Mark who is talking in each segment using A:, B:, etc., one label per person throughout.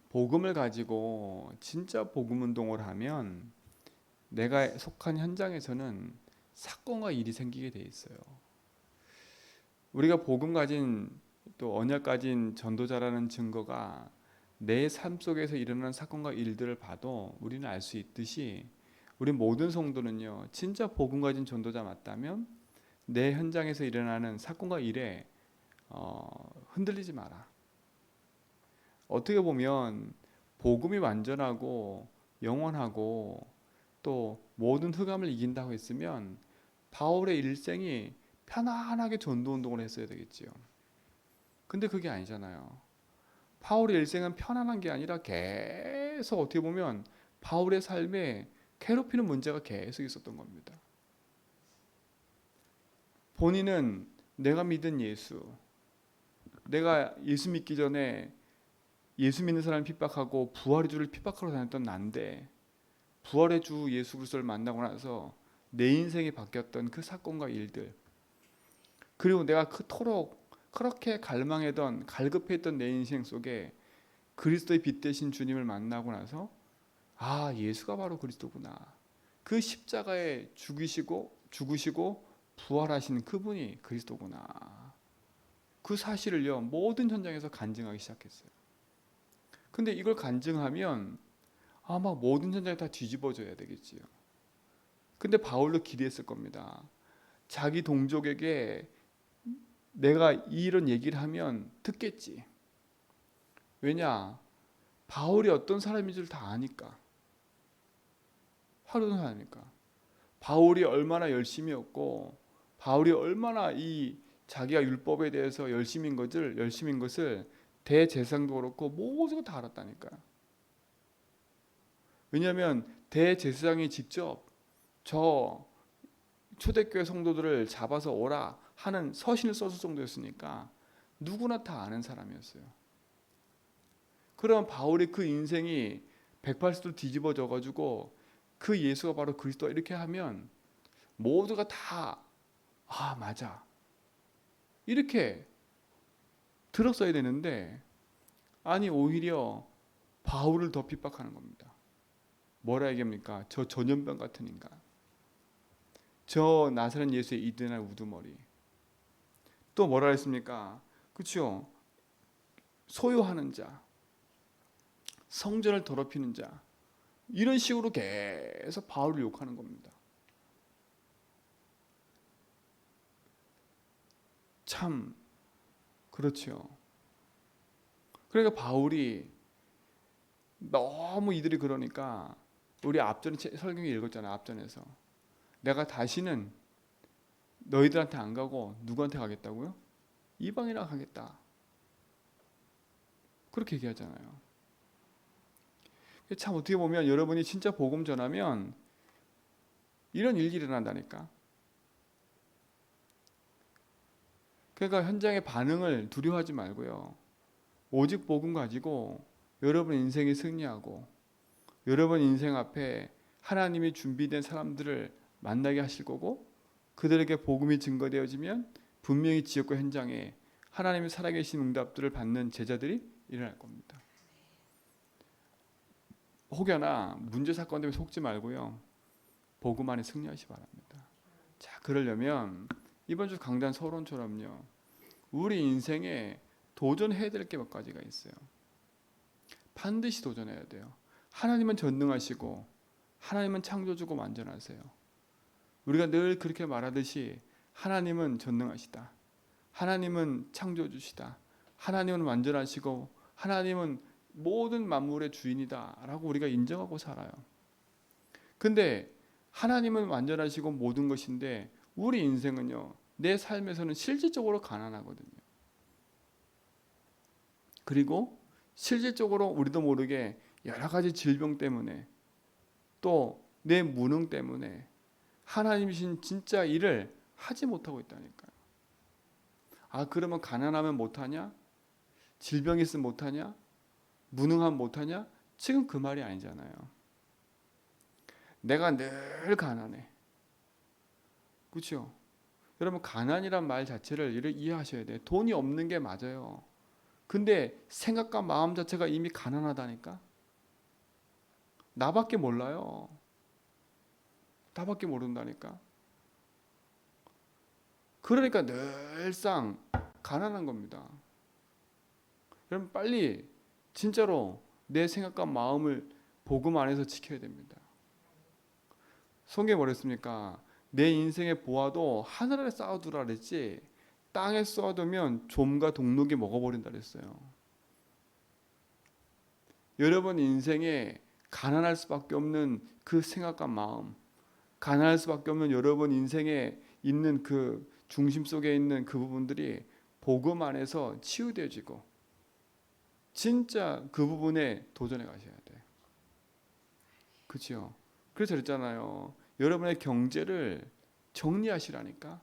A: 복음을 가지고 진짜 복음 운동을 하면 내가 속한 현장에서는 사건과 일이 생기게 돼 있어요. 우리가 복음 가진 또 언약 가진 전도자라는 증거가 내 삶 속에서 일어나는 사건과 일들을 봐도 우리는 알 수 있듯이 우리 모든 성도는요, 진짜 복음 가진 전도자 맞다면 내 현장에서 일어나는 사건과 일에 흔들리지 마라. 어떻게 보면 복음이 완전하고 영원하고 또 모든 흑암을 이긴다고 했으면 바울의 일생이 편안하게 전도 운동을 했어야 되겠지요. 근데 그게 아니잖아요. 바울의 일생은 편안한 게 아니라 계속 어떻게 보면 바울의 삶에 괴롭히는 문제가 계속 있었던 겁니다. 본인은 내가 믿은 예수, 내가 예수 믿기 전에 예수 믿는 사람을 핍박하고 부활의 주를 핍박하러 다녔던 난데 부활의 주 예수 그리스도를 만나고 나서 내 인생이 바뀌었던 그 사건과 일들, 그리고 내가 그토록 그렇게 갈망했던 갈급했던 내 인생 속에 그리스도의 빛 대신 주님을 만나고 나서 아, 예수가 바로 그리스도구나. 그 십자가에 죽으시고 부활하신 그분이 그리스도구나. 그 사실을요, 모든 현장에서 간증하기 시작했어요. 근데 이걸 간증하면 아마 모든 현장이 다 뒤집어져야 되겠지요. 근데 바울도 기대했을 겁니다. 자기 동족에게 내가 이런 얘기를 하면 듣겠지. 왜냐? 바울이 어떤 사람인 줄 다 아니까. 하루는 하니까. 바울이 얼마나 열심이었고 바울이 얼마나 이 자기가 율법에 대해서 열심인 것을 대제사장도 그렇고 모두가 다 알았다니까요. 왜냐하면 대제사장이 직접 저 초대교회 성도들을 잡아서 오라 하는 서신을 썼을 정도였으니까 누구나 다 아는 사람이었어요. 그럼 바울의 그 인생이 180도 뒤집어져 가지고 그 예수가 바로 그리스도다 이렇게 하면 모두가 다 아, 맞아. 이렇게 들었어야 되는데 아니 오히려 바울을 더 핍박하는 겁니다. 뭐라 얘기합니까? 저 전염병 같은 인간. 저 나사렛 예수의 이든한 우두머리. 또 뭐라 했습니까? 그렇죠? 소유하는 자, 성전을 더럽히는 자. 이런 식으로 계속 바울을 욕하는 겁니다. 참 그렇죠. 그러니까 바울이 너무 이들이 그러니까 우리 앞전에 설경에 읽었잖아요. 앞전에서 내가 다시는 너희들한테 안 가고 누구한테 가겠다고요? 이방이랑 가겠다. 그렇게 얘기하잖아요. 참 어떻게 보면 여러분이 진짜 복음 전하면 이런 일이 일어난다니까. 그러니까 현장의 반응을 두려워하지 말고요. 오직 복음 가지고 여러분 인생이 승리하고 여러분 인생 앞에 하나님이 준비된 사람들을 만나게 하실 거고 그들에게 복음이 증거되어지면 분명히 지역과 현장에 하나님의 살아계신 응답들을 받는 제자들이 일어날 겁니다. 혹여나 문제 사건 때문에 속지 말고요. 복음 안에 승리하시 바랍니다. 자, 그러려면 이번 주 강단 서론처럼요. 우리 인생에 도전해야 될 게 몇 가지가 있어요. 반드시 도전해야 돼요. 하나님은 전능하시고 하나님은 창조주고 완전하세요. 우리가 늘 그렇게 말하듯이 하나님은 전능하시다. 하나님은 창조주시다. 하나님은 완전하시고 하나님은 모든 만물의 주인이다 라고 우리가 인정하고 살아요. 근데 하나님은 완전하시고 모든 것인데 우리 인생은요, 내 삶에서는 실질적으로 가난하거든요. 그리고 실질적으로 우리도 모르게 여러 가지 질병 때문에 또 내 무능 때문에 하나님이신 진짜 일을 하지 못하고 있다니까요. 아, 그러면 가난하면 못하냐? 질병이 있으면 못하냐? 무능하면 못하냐? 지금 그 말이 아니잖아요. 내가 늘 가난해. 그렇죠? 여러분 가난이란 말 자체를 이해하셔야 돼요. 돈이 없는 게 맞아요. 근데 생각과 마음 자체가 이미 가난하다니까. 나밖에 몰라요. 나밖에 모른다니까. 그러니까 늘상 가난한 겁니다. 여러분 빨리 진짜로 내 생각과 마음을 복음 안에서 지켜야 됩니다. 성경에 뭐랬습니까? 내 인생의 보화도 하늘 아래 쌓아두라 그랬지 땅에 쌓아두면 좀과 동록이 먹어버린다 그랬어요. 여러분 인생에 가난할 수밖에 없는 그 생각과 마음, 가난할 수밖에 없는 여러분 인생에 있는 그 중심 속에 있는 그 부분들이 복음 안에서 치유되어지고 진짜 그 부분에 도전해 가셔야 돼. 그렇죠? 그래서 그랬잖아요. 여러분의 경제를 정리하시라니까.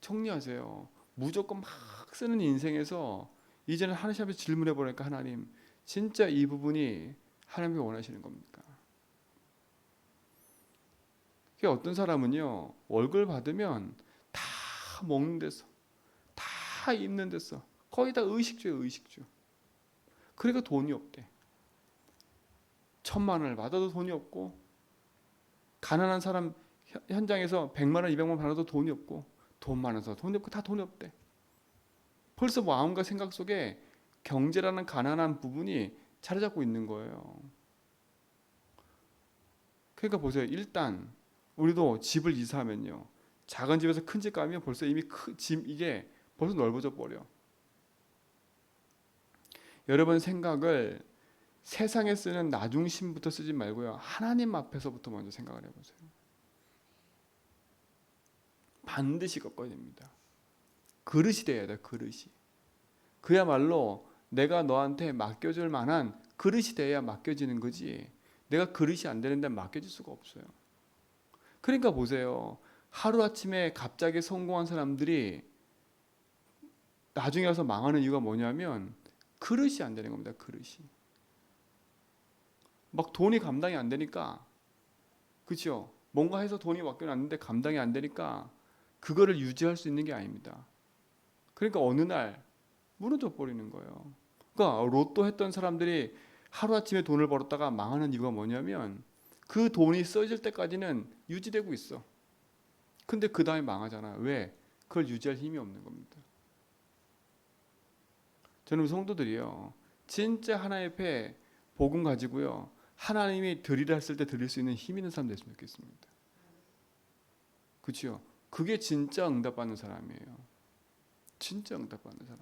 A: 정리하세요. 무조건 막 쓰는 인생에서 이제는 하나님 앞에 질문해 보니까 하나님 진짜 이 부분이 하나님이 원하시는 겁니까? 어떤 사람은요 월급 받으면 다 먹는 데서 다 입는 데서 거의 다 의식주예요 의식주. 그러니까 돈이 없대. 1,000만 원을 받아도 돈이 없고 가난한 사람 현장에서 100만 원 200만 원 받아도 돈이 없고 돈 많아서 돈이 없고 다 돈이 없대. 벌써 마음과 생각 속에 경제라는 가난한 부분이 자리 잡고 있는 거예요. 그러니까 보세요. 일단 우리도 집을 이사하면요. 작은 집에서 큰 집 가면 벌써 이미 집 이게 벌써 넓어져 버려. 여러분 생각을 세상에 쓰는 나중심부터 쓰지 말고요. 하나님 앞에서부터 먼저 생각을 해보세요. 반드시 꺾어야 됩니다. 그릇이 돼야 돼. 그릇이. 그야말로 내가 너한테 맡겨줄 만한 그릇이 돼야 맡겨지는 거지. 내가 그릇이 안 되는데 맡겨질 수가 없어요. 그러니까 보세요. 하루아침에 갑자기 성공한 사람들이 나중에 와서 망하는 이유가 뭐냐면 그릇이 안 되는 겁니다. 그릇이. 막 돈이 감당이 안 되니까 그렇죠? 뭔가 해서 돈이 맡겨놨는데 감당이 안 되니까 그거를 유지할 수 있는 게 아닙니다. 그러니까 어느 날 무너져 버리는 거예요. 그러니까 로또 했던 사람들이 하루아침에 돈을 벌었다가 망하는 이유가 뭐냐면 그 돈이 써질 때까지는 유지되고 있어. 근데 그 다음에 망하잖아. 왜? 그걸 유지할 힘이 없는 겁니다. 저는 성도들이요. 진짜 하나님 앞에 복음 가지고요. 하나님이 드리라 했을 때 드릴 수 있는 힘 있는 사람 됐으면 좋겠습니다. 그렇죠? 그게 진짜 응답받는 사람이에요. 진짜 응답받는 사람.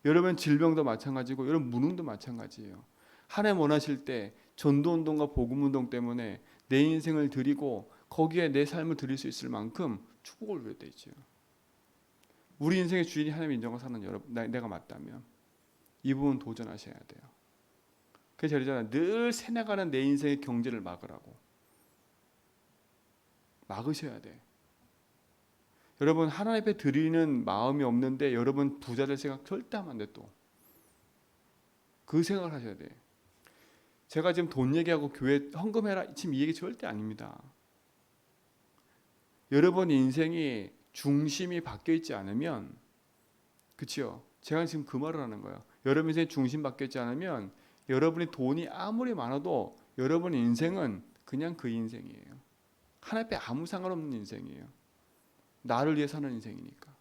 A: 여러분 질병도 마찬가지고 여러분 무능도 마찬가지예요. 하나님 원하실 때 전도운동과 복음운동 때문에 내 인생을 드리고 거기에 내 삶을 드릴 수 있을 만큼 축복을 누려야 되죠. 우리 인생의 주인이 하나님 인정하고 사는 여러분, 내가 맞다면 이 부분 도전하셔야 돼요. 그래서 저러잖아요. 늘 새나가는 내 인생의 경제를 막으라고. 막으셔야 돼. 여러분 하나님 앞에 드리는 마음이 없는데 여러분 부자 될 생각 절대 하면 안 돼 또. 그 생각을 하셔야 돼. 제가 지금 돈 얘기하고 교회 헌금해라 지금 이 얘기 절대 아닙니다. 여러분 인생이 중심이 바뀌어 있지 않으면 그렇죠? 제가 지금 그 말을 하는 거예요. 여러분 인생이 중심 바뀌어 있지 않으면 여러분이 돈이 아무리 많아도 여러분 인생은 그냥 그 인생이에요. 하나님 앞에 아무 상관없는 인생이에요. 나를 위해 사는 인생이니까.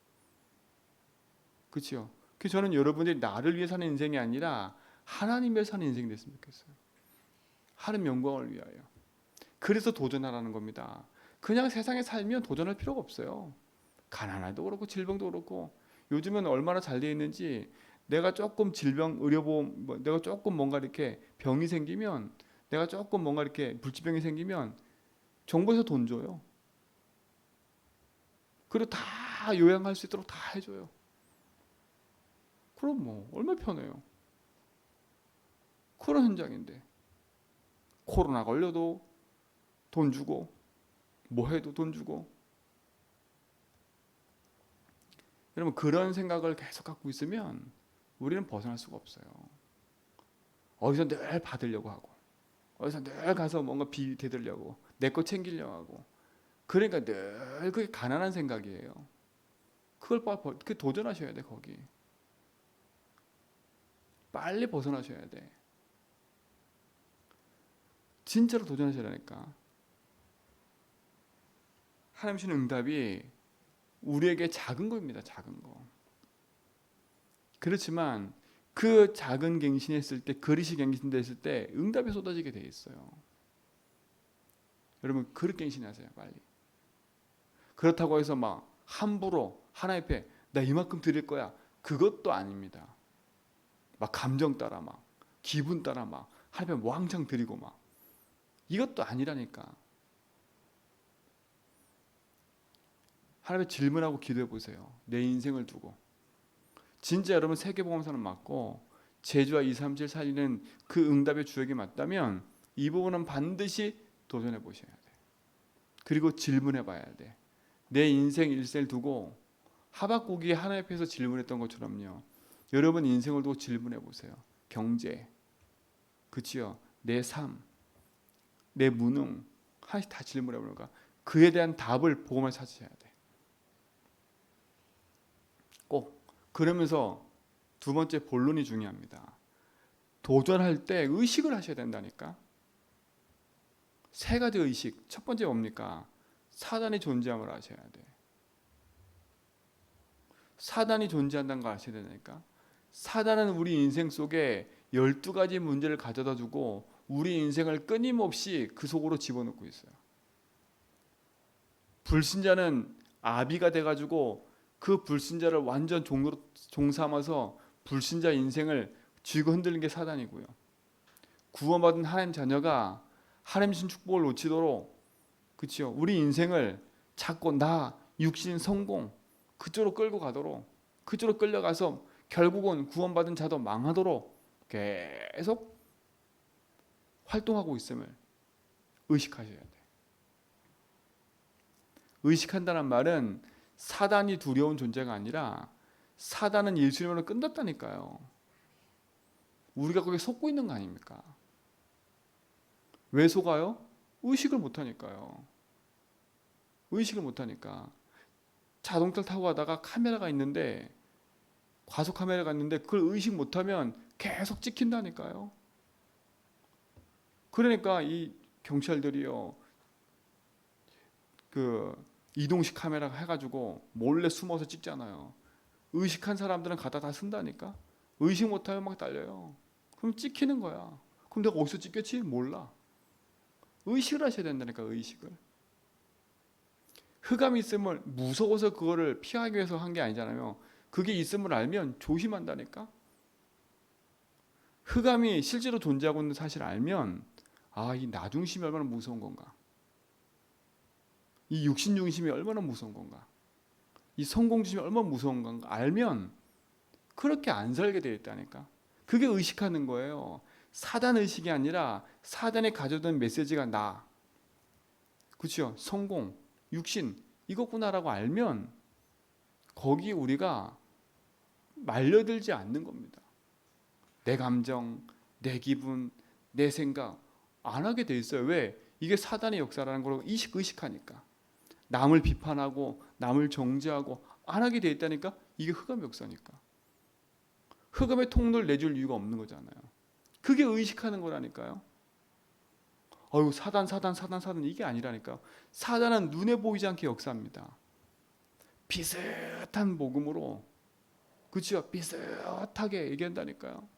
A: 그렇죠? 그래서 저는 여러분들이 나를 위해 사는 인생이 아니라 하나님 위해 사는 인생이 됐으면 좋겠어요. 하나님 영광을 위하여. 그래서 도전하라는 겁니다. 그냥 세상에 살면 도전할 필요가 없어요. 가난해도 그렇고 질병도 그렇고 요즘은 얼마나 잘 돼 있는지 내가 조금 질병 의료보험 내가 조금 뭔가 이렇게 병이 생기면 내가 조금 뭔가 이렇게 불치병이 생기면 정부에서 돈 줘요. 그리고 다 요양할 수 있도록 다 해줘요. 그럼 뭐 얼마나 편해요. 그런 현장인데 코로나 걸려도 돈 주고 뭐 해도 돈 주고 여러분 그런 생각을 계속 갖고 있으면 우리는 벗어날 수가 없어요. 어디서 늘 받으려고 하고 어디서 늘 가서 뭔가 비 대들려고 내 거 챙기려고 하고 그러니까 늘 그게 가난한 생각이에요. 그걸 도전하셔야 돼 거기. 빨리 벗어나셔야 돼. 진짜로 도전하셔야 되니까. 하나님 주시는 응답이 우리에게 작은 겁니다. 작은 거. 그렇지만 그 작은 갱신했을 때, 그릇이 갱신됐을 때 응답이 쏟아지게 돼 있어요. 여러분 그릇 갱신하세요. 빨리. 그렇다고 해서 막 함부로 하나님 앞에 나 이만큼 드릴 거야. 그것도 아닙니다. 막 감정 따라 막 기분 따라 막 하나님 앞에 왕창 드리고 막 이것도 아니라니까. 하나님의 질문하고 기도해 보세요. 내 인생을 두고. 진짜 여러분 세계보험사는 맞고 제주와 237 살리는 그 응답의 주역이 맞다면 이 부분은 반드시 도전해 보셔야 돼. 그리고 질문해 봐야 돼. 내 인생 일생을 두고 하박국이 하나님 앞에서 질문했던 것처럼요. 여러분 인생을 두고 질문해 보세요. 경제, 그치요? 내 삶, 내 무능, 하나씩 다 질문해 보니까 그에 대한 답을 보고만 찾으셔야 돼. 꼭. 그러면서 두 번째 본론이 중요합니다. 도전할 때 의식을 하셔야 된다니까. 세 가지 의식. 첫 번째 뭡니까? 사단이 존재함을 아셔야 돼. 사단이 존재한다는 걸 아셔야 되니까. 사단은 우리 인생 속에 12가지 문제를 가져다 주고 우리 인생을 끊임없이 그 속으로 집어넣고 있어요. 불신자는 아비가 돼가지고 그 불신자를 완전 종 삼아서 불신자 인생을 쥐고 흔들는 게 사단이고요. 구원받은 하나님 자녀가 하나님 신 축복을 놓치도록, 그렇죠? 우리 인생을 자꾸 나, 육신, 성공 그쪽으로 끌고 가도록, 그쪽으로 끌려가서 결국은 구원받은 자도 망하도록 계속 활동하고 있음을 의식하셔야 돼요. 의식한다는 말은 사단이 두려운 존재가 아니라 사단은 예수님으로 끝났다니까요. 우리가 거기에 속고 있는 거 아닙니까? 왜 속아요? 의식을 못하니까요. 의식을 못하니까. 자동차를 타고 가다가 카메라가 있는데, 과속 카메라가 있는데 그걸 의식 못하면 계속 찍힌다니까요. 그러니까 이 경찰들이요, 그 이동식 카메라 해가지고 몰래 숨어서 찍잖아요. 의식한 사람들은 갖다 다 쓴다니까. 의식 못하면 막 달려요. 그럼 찍히는 거야. 그럼 내가 어디서 찍겠지? 몰라. 의식을 하셔야 된다니까. 의식을. 흑암이 있음을 무서워서 그거를 피하기 위해서 한 게 아니잖아요. 그게 있음을 알면 조심한다니까. 흑암이 실제로 존재하고 있는 사실을 알면 이 나 중심이 얼마나 무서운 건가. 이 육신 중심이 얼마나 무서운 건가. 이 성공 중심이 얼마나 무서운 건가 알면 그렇게 안 살게 되어 있다니까. 그게 의식하는 거예요. 사단 의식이 아니라 사단이 가져던 메시지가 나, 그렇죠? 성공, 육신 이것구나라고 알면 거기 우리가 말려들지 않는 겁니다. 내 감정, 내 기분, 내 생각 안 하게 돼 있어요. 왜? 이게 사단의 역사라는 걸 의식하니까. 남을 비판하고 남을 정죄하고 안 하게 돼 있다니까. 이게 흑암의 역사니까. 흑암의 통로를 내줄 이유가 없는 거잖아요. 그게 의식하는 거라니까요. 사단 이게 아니라니까요. 사단은 눈에 보이지 않게 역사합니다. 비슷한 복음으로, 그렇죠? 비슷하게 얘기한다니까요.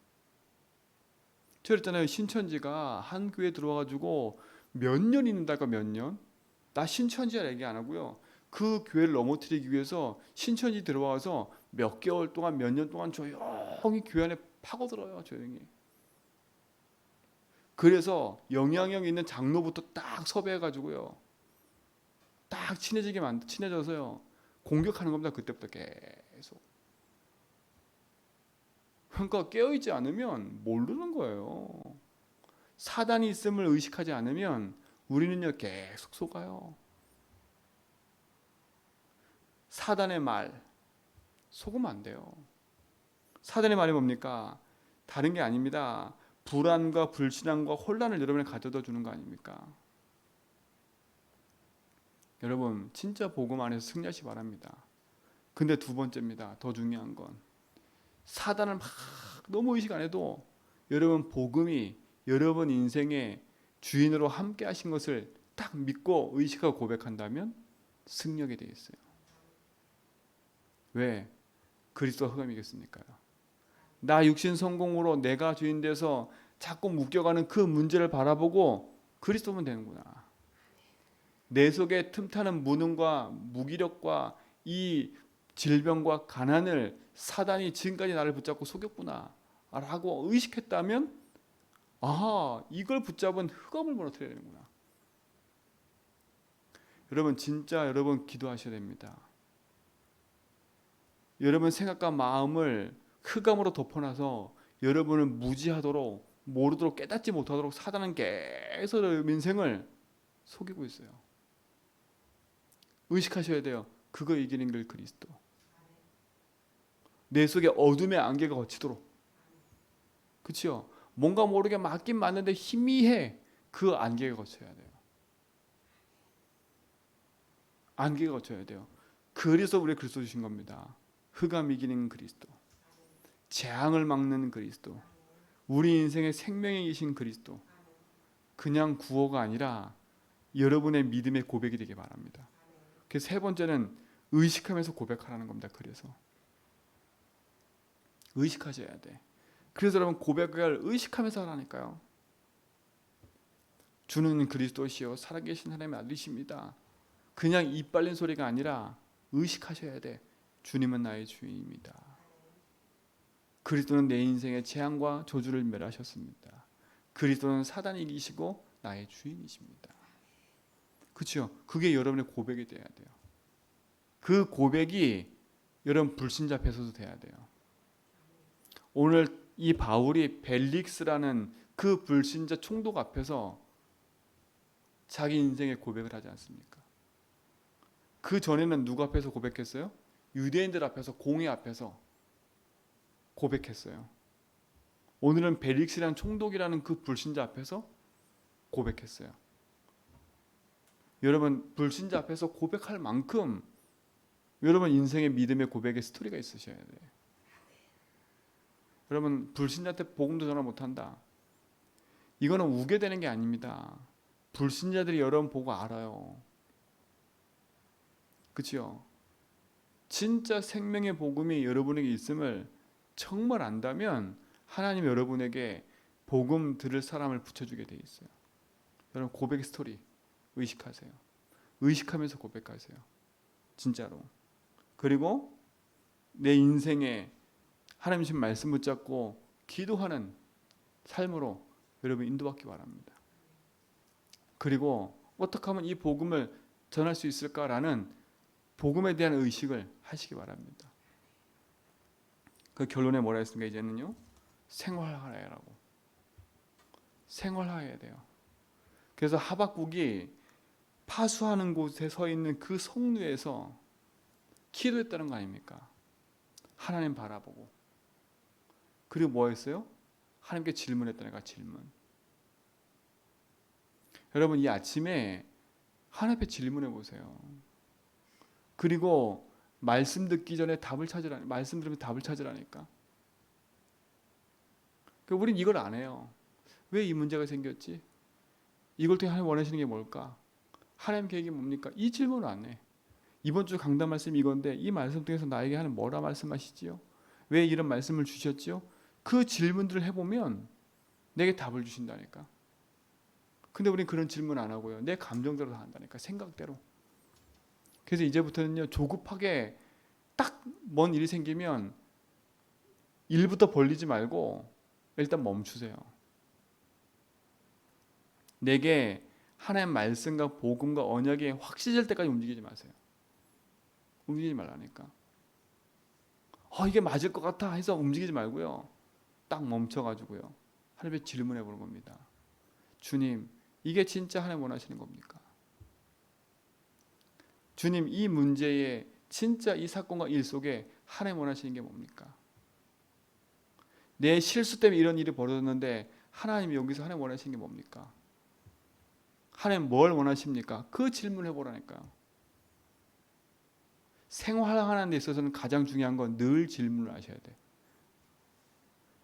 A: 저 그랬잖아요. 신천지가 한 교회 들어와가지고 몇 년 있는다니까. 몇 년? 나 신천지라 얘기 안 하고요. 그 교회를 넘어뜨리기 위해서 신천지 들어와서 몇 개월 동안 몇 년 동안 조용히 교회 안에 파고들어요. 조용히. 그래서 영향력 있는 장로부터 딱 섭외해가지고요. 딱 친해져서요. 공격하는 겁니다. 그때부터 계속. 그러니까 깨어있지 않으면 모르는 거예요. 사단이 있음을 의식하지 않으면 우리는요 계속 속아요. 사단의 말 속으면 안 돼요. 사단의 말이 뭡니까? 다른 게 아닙니다. 불안과 불신앙과 혼란을 여러분에 가져다 주는 거 아닙니까? 여러분 진짜 복음 안에서 승리하시 바랍니다. 근데 두 번째입니다. 더 중요한 건 사단을 막 너무 의식 안 해도 여러분 복음이 여러분 인생의 주인으로 함께 하신 것을 딱 믿고 의식하고 고백한다면 승리하게 되어 있어요. 왜? 그리스도가 흑암이겠습니까요? 나 육신 성공으로 내가 주인 돼서 자꾸 묶여가는 그 문제를 바라보고 그리스도면 되는구나. 내 속에 틈타는 무능과 무기력과 이 질병과 가난을 사단이 지금까지 나를 붙잡고 속였구나 라고 의식했다면 아하, 이걸 붙잡은 흑암을 무너뜨려야 되는구나. 여러분 진짜 여러분 기도하셔야 됩니다. 여러분 생각과 마음을 흑암으로 덮어놔서 여러분을 무지하도록 모르도록 깨닫지 못하도록 사단은 계속 여러분 인생을 속이고 있어요. 의식하셔야 돼요. 그거 이기는 길 그리스도. 내 속에 어둠의 안개가 걷히도록. 그렇죠? 뭔가 모르게 맞긴 맞는데 희미해. 그 안개가 거쳐야 돼요. 안개가 거쳐야 돼요. 그래서 우리 그리스도 주신 겁니다. 흑암 이기는 그리스도. 재앙을 막는 그리스도. 우리 인생의 생명이신 그리스도. 그냥 구호가 아니라 여러분의 믿음의 고백이 되길 바랍니다. 그래서 세 번째는 의식하면서 고백하라는 겁니다. 그래서 의식하셔야 돼. 그래서 여러분 고백을 의식하면서 하라니까요. 주는 그리스도시요 살아계신 하나님의 아들이십니다. 그냥 입 발린 소리가 아니라 의식하셔야 돼. 주님은 나의 주인입니다. 그리스도는 내 인생의 재앙과 저주를 멸하셨습니다. 그리스도는 사단이 이기시고 나의 주인이십니다. 그렇죠? 그게 여러분의 고백이 돼야 돼요. 그 고백이 여러분 불신자 앞에서도 돼야 돼요. 오늘 이 바울이 벨릭스라는 그 불신자 총독 앞에서 자기 인생의 고백을 하지 않습니까? 그 전에는 누구 앞에서 고백했어요? 유대인들 앞에서, 공회 앞에서 고백했어요. 오늘은 벨릭스라는 총독이라는 그 불신자 앞에서 고백했어요. 여러분 불신자 앞에서 고백할 만큼 여러분 인생의 믿음의 고백의 스토리가 있으셔야 돼요. 여러분 불신자한테 복음도 전화 못한다. 이거는 우겨대는 게 아닙니다. 불신자들이 여러분 보고 알아요. 그렇죠? 진짜 생명의 복음이 여러분에게 있음을 정말 안다면 하나님 여러분에게 복음 들을 사람을 붙여주게 돼 있어요. 여러분 고백 스토리 의식하세요. 의식하면서 고백하세요. 진짜로. 그리고 내 인생에 하나님 주신 말씀 붙잡고 기도하는 삶으로 여러분 인도받기 바랍니다. 그리고 어떻게 하면 이 복음을 전할 수 있을까라는 복음에 대한 의식을 하시기 바랍니다. 그 결론에 뭐라 했습니까? 이제는요. 생활하라고. 생활해야 돼요. 그래서 하박국이 파수하는 곳에 서 있는 그 성루에서 기도했다는 거 아닙니까? 하나님 바라보고. 그리고 뭐 했어요? 하나님께 질문했다는 거야. 질문. 여러분 이 아침에 하나님 앞에 질문해 보세요. 그리고 말씀 듣기 전에 답을 찾으라니까. 말씀 들으면 답을 찾으라니까. 그러니까 우린 이걸 안 해요. 왜 이 문제가 생겼지? 이걸 통해 하나님 원하시는 게 뭘까? 하나님 계획이 뭡니까? 이 질문을 안 해. 이번 주 강단 말씀이 이건데 이 말씀 통해서 나에게 하나님 뭐라 말씀하시지요? 왜 이런 말씀을 주셨지요? 그 질문들을 해보면 내게 답을 주신다니까. 근데 우리는 그런 질문 안 하고요. 내 감정대로 다 한다니까. 생각대로. 그래서 이제부터는요. 조급하게 딱 뭔 일이 생기면 일부터 벌리지 말고 일단 멈추세요. 내게 하나님 말씀과 복음과 언약이 확실해질 때까지 움직이지 마세요. 움직이지 말라니까. 이게 맞을 것 같아 해서 움직이지 말고요. 딱 멈춰가지고요. 하나님께 질문해 보는 겁니다. 주님, 이게 진짜 하나님 원하시는 겁니까? 주님, 이 문제에 진짜 이 사건과 일 속에 하나님 원하시는 게 뭡니까? 내 실수 때문에 이런 일이 벌어졌는데 하나님이 여기서 하나님 원하시는 게 뭡니까? 하나님 뭘 원하십니까? 그 질문을 해보라니까요. 생활하는 데 있어서는 가장 중요한 건 늘 질문을 하셔야 돼.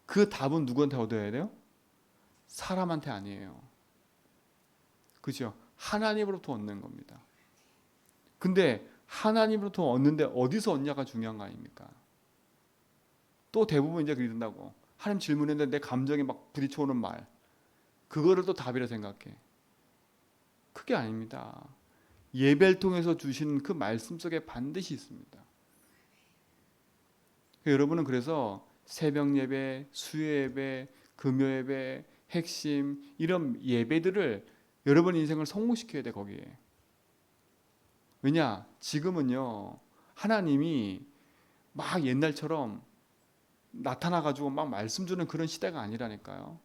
A: 그 답은 누구한테 얻어야 돼요? 사람한테 아니에요. 그죠? 하나님으로부터 얻는 겁니다. 근데 하나님으로부터 얻는데 어디서 얻냐가 중요한 거 아닙니까? 또 대부분 이제 그런다고. 하나님 질문했는데 내 감정이 막 부딪혀오는 말. 그거를 또 답이라 생각해. 그게 아닙니다. 예배를 통해서 주신 그 말씀 속에 반드시 있습니다. 여러분은 그래서 새벽 예배, 수요 예배, 금요 예배, 핵심 이런 예배들을 여러분 인생을 성공시켜야 돼 거기에. 왜냐? 지금은요. 하나님이 막 옛날처럼 나타나가지고 막 말씀 주는 그런 시대가 아니라니까요.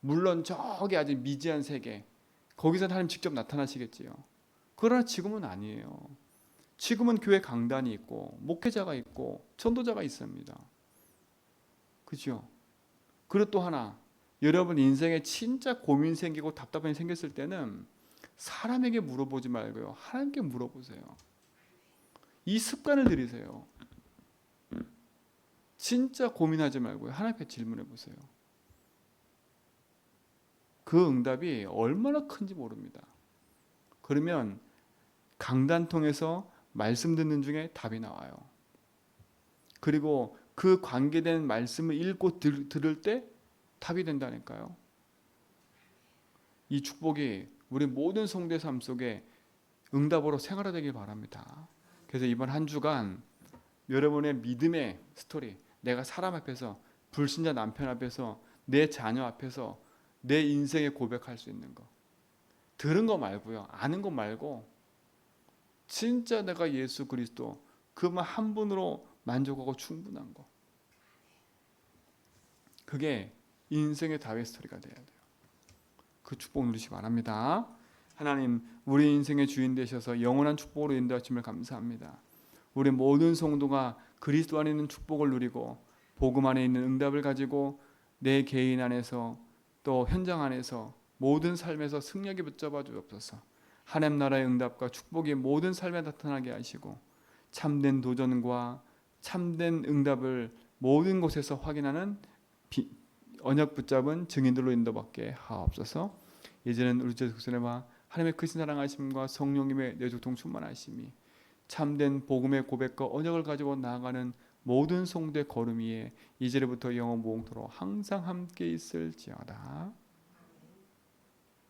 A: 물론 저기 아주 미지한 세계 거기서 하나님 직접 나타나시겠지요. 그러나 지금은 아니에요. 지금은 교회 강단이 있고 목회자가 있고 전도자가 있습니다. 그죠? 그리고 또 하나, 여러분 인생에 진짜 고민 생기고 답답함이 생겼을 때는 사람에게 물어보지 말고요. 하나님께 물어보세요. 이 습관을 들이세요. 진짜 고민하지 말고요. 하나님께 질문해 보세요. 그 응답이 얼마나 큰지 모릅니다. 그러면 강단 통해서 말씀 듣는 중에 답이 나와요. 그리고 그 관계된 말씀을 읽고 들을 때 답이 된다니까요. 이 축복이 우리 모든 성도의 삶 속에 응답으로 생활화되길 바랍니다. 그래서 이번 한 주간 여러분의 믿음의 스토리, 내가 사람 앞에서, 불신자 남편 앞에서, 내 자녀 앞에서 내 인생에 고백할 수 있는 거. 들은 거 말고요. 아는 거 말고 진짜 내가 예수 그리스도 그만 한 분으로 만족하고 충분한 거. 그게 인생의 다윗 스토리가 돼야 돼요. 그 축복 누리시기 바랍니다. 하나님, 우리 인생의 주인 되셔서 영원한 축복으로 인도하심을 감사합니다. 우리 모든 성도가 그리스도 안에 있는 축복을 누리고 복음 안에 있는 응답을 가지고 내 개인 안에서 또 현장 안에서 모든 삶에서 승리하게 붙잡아 주옵소서. 하나님 나라의 응답과 축복이 모든 삶에 나타나게 하시고 참된 도전과 참된 응답을 모든 곳에서 확인하는 언약 붙잡은 증인들로 인도받게 하옵소서. 이제는 우리 주 그리스도와 하나님의 크신 사랑하심과 성령님의 내조통 충만하심이 참된 복음의 고백과 언약을 가지고 나아가는 모든 성도의 걸음 위에 이제부터 영원 무궁토록 항상 함께 있을지어다.